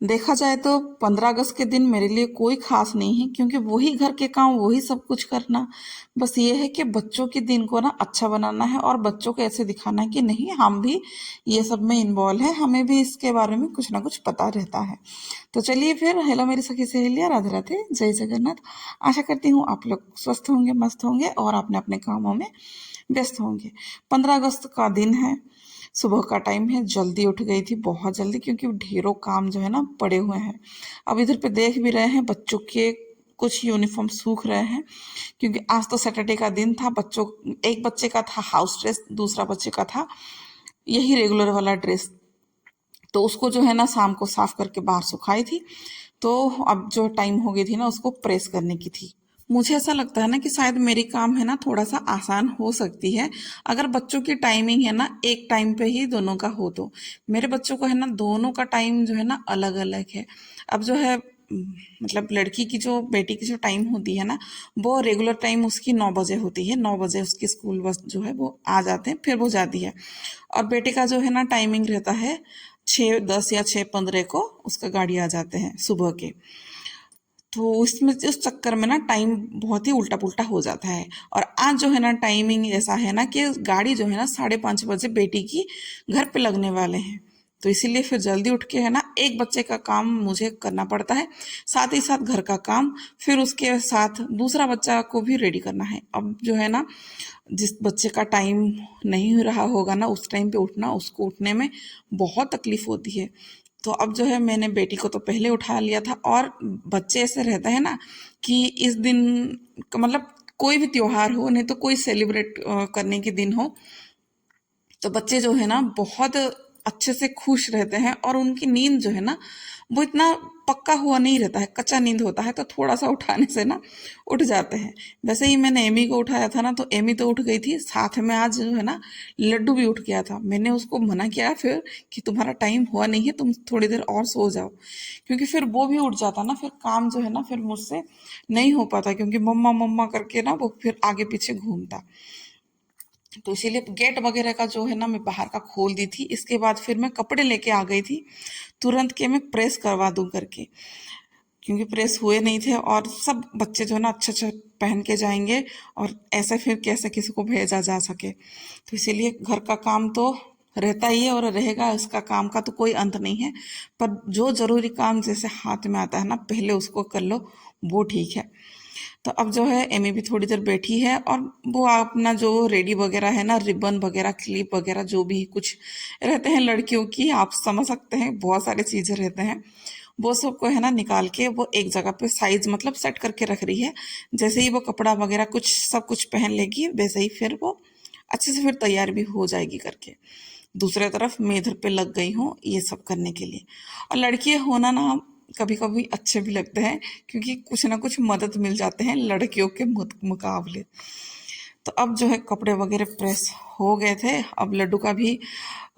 देखा जाए तो 15 अगस्त के दिन मेरे लिए कोई खास नहीं है, क्योंकि वही घर के काम वही सब कुछ करना। बस ये है कि बच्चों के दिन को ना अच्छा बनाना है और बच्चों को ऐसे दिखाना है कि नहीं, हम भी ये सब में इन्वॉल्व है, हमें भी इसके बारे में कुछ ना कुछ पता रहता है। तो चलिए फिर, हेलो मेरी सखी सहेलियां, राधे राधे, जय जगन्नाथ। आशा करती हूँ आप लोग स्वस्थ होंगे, मस्त होंगे और अपने अपने कामों में व्यस्त होंगे। 15 अगस्त का दिन है, सुबह का टाइम है, जल्दी उठ गई थी, बहुत जल्दी, क्योंकि ढेरों काम जो है ना पड़े हुए हैं। अब इधर पे देख भी रहे हैं, बच्चों के कुछ यूनिफॉर्म सूख रहे हैं, क्योंकि आज तो सैटरडे का दिन था। बच्चों, एक बच्चे का था हाउस ड्रेस, दूसरा बच्चे का था यही रेगुलर वाला ड्रेस। तो उसको जो है ना शाम को साफ करके बाहर सुखाई थी। तो अब जो टाइम हो गई थी ना, उसको प्रेस करने की थी। मुझे ऐसा लगता है ना कि शायद मेरी काम है ना थोड़ा सा आसान हो सकती है, अगर बच्चों की टाइमिंग है ना एक टाइम पे ही दोनों का हो तो। मेरे बच्चों को है ना दोनों का टाइम जो है ना अलग अलग है। अब जो है मतलब लड़की की जो, बेटी की जो टाइम होती है ना, वो रेगुलर टाइम उसकी 9 बजे होती है। 9 बजे उसकी स्कूल बस जो है वो आ जाते हैं, फिर वो जाती है। और बेटे का जो है ना टाइमिंग रहता है 6:10 या 6:15 को उसका गाड़ी आ जाते हैं सुबह के। तो उसमें उस चक्कर में ना टाइम बहुत ही उल्टा पुल्टा हो जाता है। और आज जो है ना टाइमिंग ऐसा है ना कि गाड़ी जो है ना 5:30 बजे बेटी की घर पे लगने वाले हैं। तो इसीलिए फिर जल्दी उठ के है ना एक बच्चे का काम मुझे करना पड़ता है, साथ ही साथ घर का काम, फिर उसके साथ दूसरा बच्चा को भी रेडी करना है। अब जो है ना जिस बच्चे का टाइम नहीं रहा होगा ना उस टाइम पे उठना, उसको उठने में बहुत तकलीफ होती है। तो अब जो है मैंने बेटी को तो पहले उठा लिया था। और बच्चे ऐसे रहते हैं ना कि इस दिन मतलब कोई भी त्योहार हो, नहीं तो कोई सेलिब्रेट करने के दिन हो, तो बच्चे जो है ना बहुत अच्छे से खुश रहते हैं। और उनकी नींद जो है ना वो इतना पक्का हुआ नहीं रहता है, कच्चा नींद होता है, तो थोड़ा सा उठाने से ना उठ जाते हैं। वैसे ही मैंने एमी को उठाया था ना, तो एमी तो उठ गई थी, साथ में आज जो है ना लड्डू भी उठ गया था। मैंने उसको मना किया फिर कि तुम्हारा टाइम हुआ नहीं है, तुम थोड़ी देर और सो जाओ, क्योंकि फिर वो भी उठ जाता ना, फिर काम जो है ना फिर मुझसे नहीं हो पाता, क्योंकि मम्मा मम्मा करके ना वो फिर आगे पीछे घूमता। तो इसीलिए गेट वगैरह का जो है ना मैं बाहर का खोल दी थी। इसके बाद फिर मैं कपड़े लेके आ गई थी तुरंत के, मैं प्रेस करवा दूं करके, क्योंकि प्रेस हुए नहीं थे। और सब बच्चे जो है ना अच्छे अच्छे पहन के जाएंगे, और ऐसे फिर कैसे किसी को भेजा जा सके। तो इसीलिए घर का काम तो रहता ही है और रहेगा, इसका काम का तो कोई अंत नहीं है। पर जो जरूरी काम जैसे हाथ में आता है ना, पहले उसको कर लो, वो ठीक है। तो अब जो है एमी भी थोड़ी देर बैठी है, और वो अपना जो रेडी वगैरह है ना, रिबन वगैरह, क्लिप वगैरह, जो भी कुछ रहते हैं लड़कियों की, आप समझ सकते हैं, बहुत सारे चीजें रहते हैं, वो सबको है ना निकाल के वो एक जगह पे साइज मतलब सेट करके रख रही है। जैसे ही वो कपड़ा वगैरह कुछ सब कुछ पहन लेगी, वैसे ही फिर वो अच्छे से फिर तैयार भी हो जाएगी करके। दूसरी तरफ मैं इधर पे लग गई हूँ ये सब करने के लिए। और लड़की होना ना कभी कभी अच्छे भी लगते हैं, क्योंकि कुछ ना कुछ मदद मिल जाते हैं लड़कियों के मुकाबले। तो अब जो है कपड़े वगैरह प्रेस हो गए थे। अब लड्डू का भी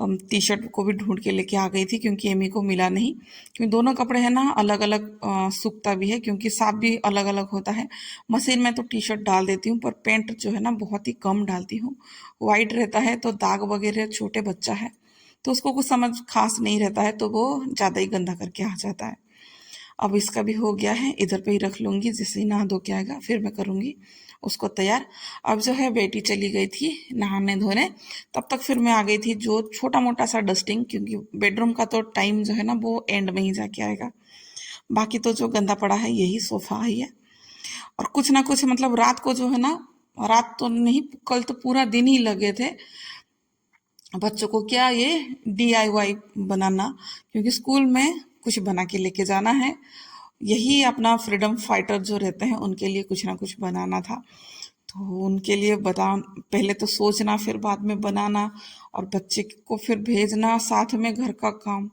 टी शर्ट को भी ढूंढ के लेके आ गई थी, क्योंकि एमी को मिला नहीं, क्योंकि दोनों कपड़े हैं ना अलग अलग सूखता भी है, क्योंकि साफ भी अलग अलग होता है। मशीन में तो टी शर्ट डाल देती हूँ, पर पैंट जो है ना बहुत ही कम डालती हूँ। वाइट रहता है तो दाग वगैरह, छोटे बच्चा है तो उसको कुछ समझ खास नहीं रहता है, तो वो ज़्यादा ही गंदा करके आ जाता है। अब इसका भी हो गया है, इधर पे ही रख लूंगी, जैसे ही नहा धो के आएगा फिर मैं करूंगी उसको तैयार। अब जो है बेटी चली गई थी नहाने धोने, तब तक फिर मैं आ गई थी जो छोटा मोटा सा डस्टिंग, क्योंकि बेडरूम का तो टाइम जो है ना वो एंड में ही जाके आएगा। बाकी तो जो गंदा पड़ा है यही सोफा ही है। और कुछ ना कुछ मतलब रात को जो है ना, रात तो नहीं, कल तो पूरा दिन ही लगे थे बच्चों को क्या ये DIY बनाना, क्योंकि स्कूल में कुछ बना के लेके जाना है। यही अपना फ्रीडम फाइटर जो रहते हैं उनके लिए कुछ ना कुछ बनाना था। तो उनके लिए बता, पहले तो सोचना फिर बाद में बनाना, और बच्चे को फिर भेजना, साथ में घर का काम,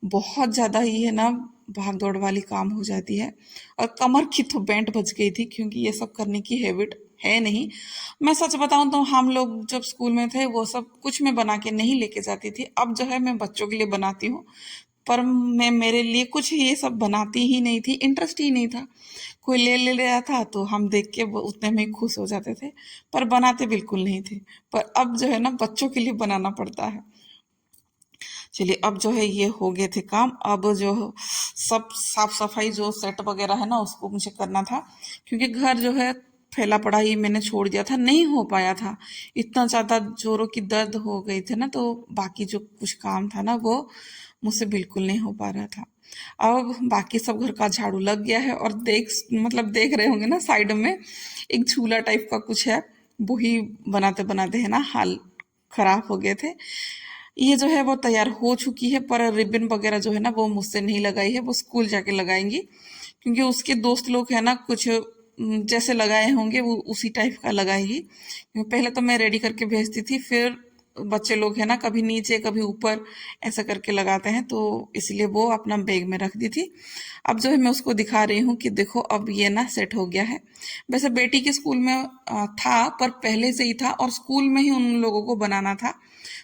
बहुत ज़्यादा ही है ना भाग दौड़ वाली काम हो जाती है। और कमर की तो बैंड बज गई थी, क्योंकि ये सब करने की हैबिट है नहीं। मैं सच बताऊं तो हम लोग जब स्कूल में थे वो सब कुछ मैं बना के नहीं लेके जाती थी। अब जो है मैं बच्चों के लिए बनाती हूँ, पर मैं मेरे लिए कुछ ये सब बनाती ही नहीं थी, इंटरेस्ट ही नहीं था। कोई ले ले रहा था तो हम देख के वो उतने में ही खुश हो जाते थे, पर बनाते बिल्कुल नहीं थे। पर अब जो है ना बच्चों के लिए बनाना पड़ता है। चलिए अब जो है ये हो गए थे काम। अब जो सब साफ सफाई जो सेट वगैरह है ना उसको मुझे करना था, क्योंकि घर जो है फैला पड़ा ही मैंने छोड़ दिया था, नहीं हो पाया था। इतना ज़्यादा जोरों की दर्द हो गई थी ना, तो बाकी जो कुछ काम था ना वो मुझसे बिल्कुल नहीं हो पा रहा था। अब बाकी सब घर का झाड़ू लग गया है, और देख रहे होंगे ना साइड में एक झूला टाइप का कुछ है, वही बनाते बनाते है ना हाल खराब हो गए थे। ये जो है वो तैयार हो चुकी है, पर रिबन वगैरह जो है ना वो मुझसे नहीं लगाई है, वो स्कूल जाके लगाएंगी, क्योंकि उसके दोस्त लोग है ना कुछ जैसे लगाए होंगे वो उसी टाइप का लगाएगी। क्योंकि पहले तो मैं रेडी करके भेजती थी, फिर बच्चे लोग है ना कभी नीचे कभी ऊपर ऐसा करके लगाते हैं, तो इसलिए वो अपना बैग में रख दी थी। अब जो है मैं उसको दिखा रही हूँ कि देखो अब ये ना सेट हो गया है। वैसे बेटी के स्कूल में था, पर पहले से ही था, और स्कूल में ही उन लोगों को बनाना था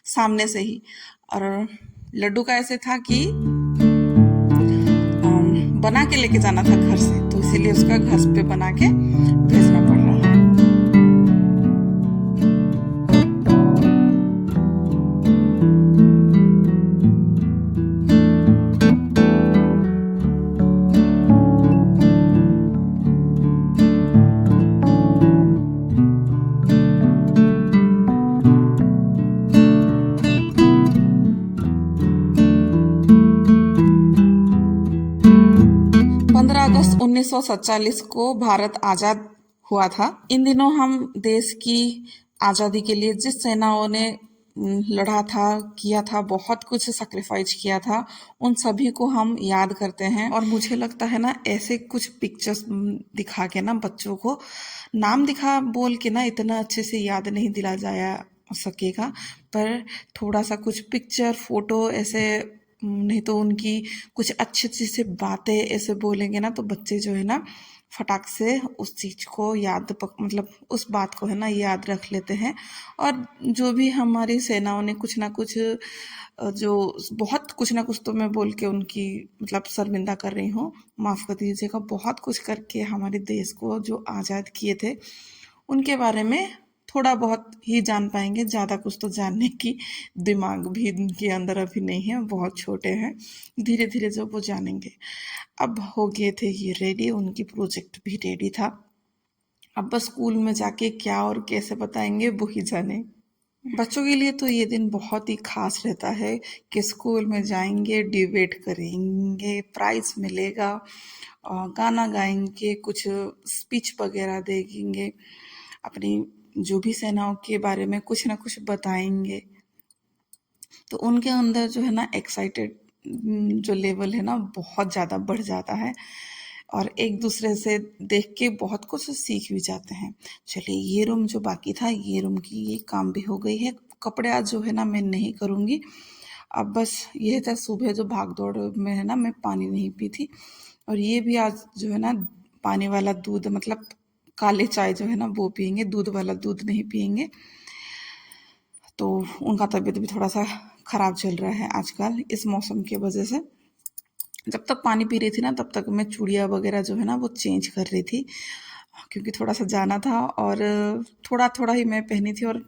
सामने से ही। और लड्डू का ऐसे था कि बना के लेके जाना था घर से, तो इसीलिए उसका घर पे बना के भेजना पड़ रहा है। 15 अगस्त 1947 को भारत आजाद हुआ था। इन दिनों हम देश की आजादी के लिए जिस सेनाओं ने लड़ा था, किया था, बहुत कुछ सैक्रिफाइस किया था, उन सभी को हम याद करते हैं। और मुझे लगता है ना ऐसे कुछ पिक्चर्स दिखा के ना बच्चों को नाम दिखा बोल के ना इतना अच्छे से याद नहीं दिला जाया सकेगा, पर थोड़ा सा कुछ पिक्चर फोटो ऐसे, नहीं तो उनकी कुछ अच्छी अच्छी से बातें ऐसे बोलेंगे ना, तो बच्चे जो है ना फटाक से उस चीज़ को मतलब उस बात को है ना याद रख लेते हैं। और जो भी हमारी सेनाओं ने कुछ ना कुछ जो बहुत कुछ ना कुछ, तो मैं बोल के उनकी मतलब शर्मिंदा कर रही हूँ, माफ़ कर दीजिएगा, बहुत कुछ करके हमारे देश को जो आज़ाद किए थे उनके बारे में थोड़ा बहुत ही जान पाएंगे। ज़्यादा कुछ तो जानने की दिमाग भी उनके अंदर अभी नहीं है, बहुत छोटे हैं, धीरे धीरे जब वो जानेंगे। अब हो गए थे ये रेडी, उनकी प्रोजेक्ट भी रेडी था। अब बस स्कूल में जाके क्या और कैसे बताएंगे वो ही जाने। बच्चों के लिए तो ये दिन बहुत ही खास रहता है कि स्कूल में जाएंगे, डिबेट करेंगे, प्राइज मिलेगा, गाना गाएंगे, कुछ स्पीच वगैरह देंगे, अपनी जो भी सेनाओं के बारे में कुछ ना कुछ बताएंगे। तो उनके अंदर जो है ना एक्साइटेड जो लेवल है ना बहुत ज़्यादा बढ़ जाता है, और एक दूसरे से देख के बहुत कुछ सीख भी जाते हैं। चलिए ये रूम जो बाकी था, ये रूम की ये काम भी हो गई है। कपड़े आज जो है ना मैं नहीं करूँगी। अब बस ये था सुबह जो भाग दौड़ में है ना मैं पानी नहीं पी थी, और ये भी आज जो है ना पानी वाला दूध मतलब काले चाय जो है ना वो पियेंगे, दूध वाला दूध नहीं पियेंगे। तो उनका तबीयत भी थोड़ा सा ख़राब चल रहा है आजकल इस मौसम की वजह से। जब तक पानी पी रही थी ना तब तक मैं चूड़ियाँ वगैरह जो है ना वो चेंज कर रही थी, क्योंकि थोड़ा सा जाना था, और थोड़ा थोड़ा ही मैं पहनी थी, और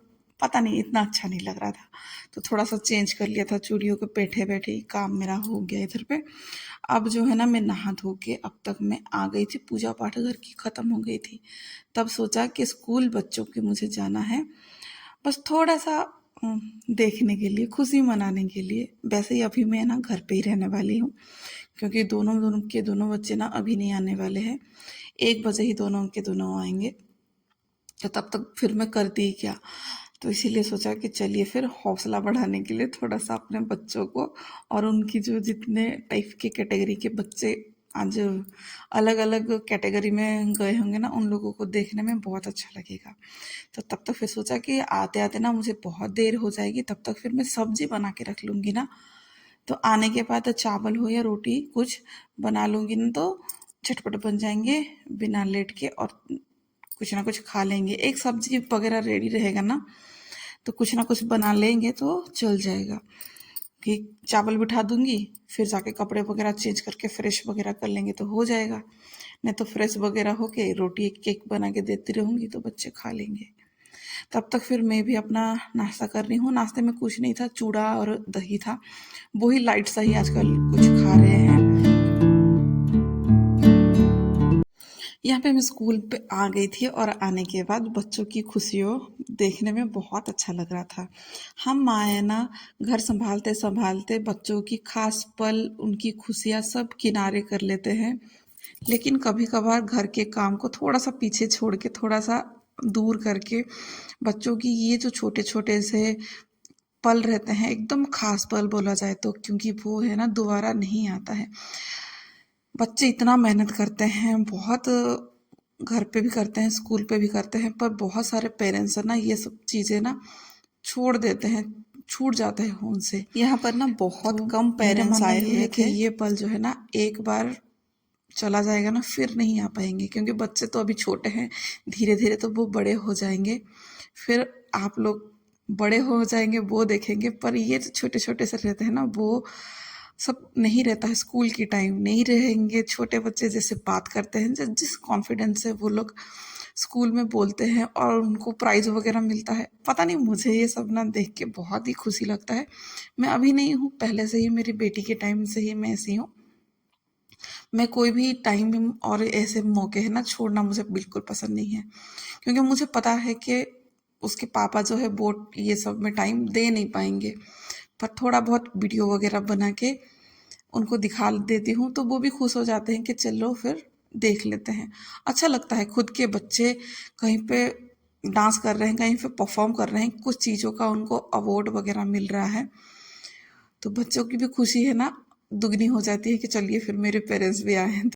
पता नहीं इतना अच्छा नहीं लग रहा था, तो थोड़ा सा चेंज कर लिया था चूड़ियों को। बैठे बैठे ही काम मेरा हो गया इधर पे। अब जो है ना मैं नहा धो के अब तक मैं आ गई थी, पूजा पाठ घर की ख़त्म हो गई थी। तब सोचा कि स्कूल बच्चों के मुझे जाना है, बस थोड़ा सा देखने के लिए, खुशी मनाने के लिए। वैसे ही अभी मैं ना घर पे ही रहने वाली हूँ, क्योंकि दोनों दोनों के दोनों बच्चे ना अभी नहीं आने वाले हैं, 1 बजे ही दोनों के दोनों आएंगे, तो तब तक फिर मैं करती ही क्या। तो इसीलिए सोचा कि चलिए फिर हौसला बढ़ाने के लिए थोड़ा सा अपने बच्चों को, और उनकी जो जितने टाइप के कैटेगरी के बच्चे आज अलग अलग कैटेगरी में गए होंगे ना, उन लोगों को देखने में बहुत अच्छा लगेगा। तो तब तक फिर सोचा कि आते आते ना मुझे बहुत देर हो जाएगी, तब तक फिर मैं सब्जी बना के रख लूँगी ना, तो आने के बाद चावल हो या रोटी कुछ बना लूँगी ना, तो झटपट बन जाएंगे बिना लेट के, और कुछ ना कुछ खा लेंगे। एक सब्जी वगैरह रेडी रहेगा ना, तो कुछ ना कुछ बना लेंगे तो चल जाएगा। कि चावल बिठा दूंगी, फिर जाके कपड़े वगैरह चेंज करके फ्रेश वगैरह कर लेंगे तो हो जाएगा। नहीं तो फ्रेश वगैरह होके रोटी एक एक बना के देती रहूँगी तो बच्चे खा लेंगे। तब तक फिर मैं भी अपना नाश्ता कर रही हूँ। नाश्ते में कुछ नहीं था, चूड़ा और दही था, वही लाइट सा ही आजकल कुछ खा रहे हैं। यहाँ पे मैं स्कूल पे आ गई थी और आने के बाद बच्चों की खुशियों देखने में बहुत अच्छा लग रहा था। हम माएँ ना घर संभालते संभालते बच्चों की खास पल, उनकी खुशियाँ सब किनारे कर लेते हैं, लेकिन कभी कभार घर के काम को थोड़ा सा पीछे छोड़ के, थोड़ा सा दूर करके बच्चों की ये जो छोटे छोटे से पल रहते हैं, एकदम खास पल बोला जाए तो, क्योंकि वो है ना दोबारा नहीं आता है। बच्चे इतना मेहनत करते हैं, बहुत घर पे भी करते हैं, स्कूल पे भी करते हैं, पर बहुत सारे पेरेंट्स है ना ये सब चीज़ें ना छोड़ देते हैं, छूट जाते हैं उनसे। यहाँ पर ना बहुत तो कम मेरा पेरेंट्स मानना आए ये हुए है थे। कि ये पल जो है ना एक बार चला जाएगा ना, फिर नहीं आ पाएंगे, क्योंकि बच्चे तो अभी छोटे हैं, धीरे धीरे तो वो बड़े हो जाएंगे, फिर आप लोग बड़े हो जाएंगे वो देखेंगे। पर ये जो छोटे छोटे से रहते हैं ना, वो सब नहीं रहता है। स्कूल की टाइम नहीं रहेंगे, छोटे बच्चे जैसे बात करते हैं, जिस कॉन्फिडेंस से वो लोग स्कूल में बोलते हैं और उनको प्राइज़ वगैरह मिलता है, पता नहीं, मुझे ये सब ना देख के बहुत ही खुशी लगता है। मैं अभी नहीं हूँ, पहले से ही, मेरी बेटी के टाइम से ही मैं ऐसी हूँ। मैं कोई भी टाइम और ऐसे मौके है ना छोड़ना मुझे बिल्कुल पसंद नहीं है, क्योंकि मुझे पता है कि उसके पापा जो है वो ये सब में टाइम दे नहीं पाएंगे। पर थोड़ा बहुत वीडियो वगैरह बना के उनको दिखा देती हूँ, तो वो भी खुश हो जाते हैं कि चलो फिर देख लेते हैं। अच्छा लगता है खुद के बच्चे कहीं पे डांस कर रहे हैं, कहीं पे परफॉर्म कर रहे हैं, कुछ चीज़ों का उनको अवार्ड वगैरह मिल रहा है, तो बच्चों की भी खुशी है ना दुगनी हो जाती है कि चलिए फिर मेरे पेरेंट्स भी आए हैं।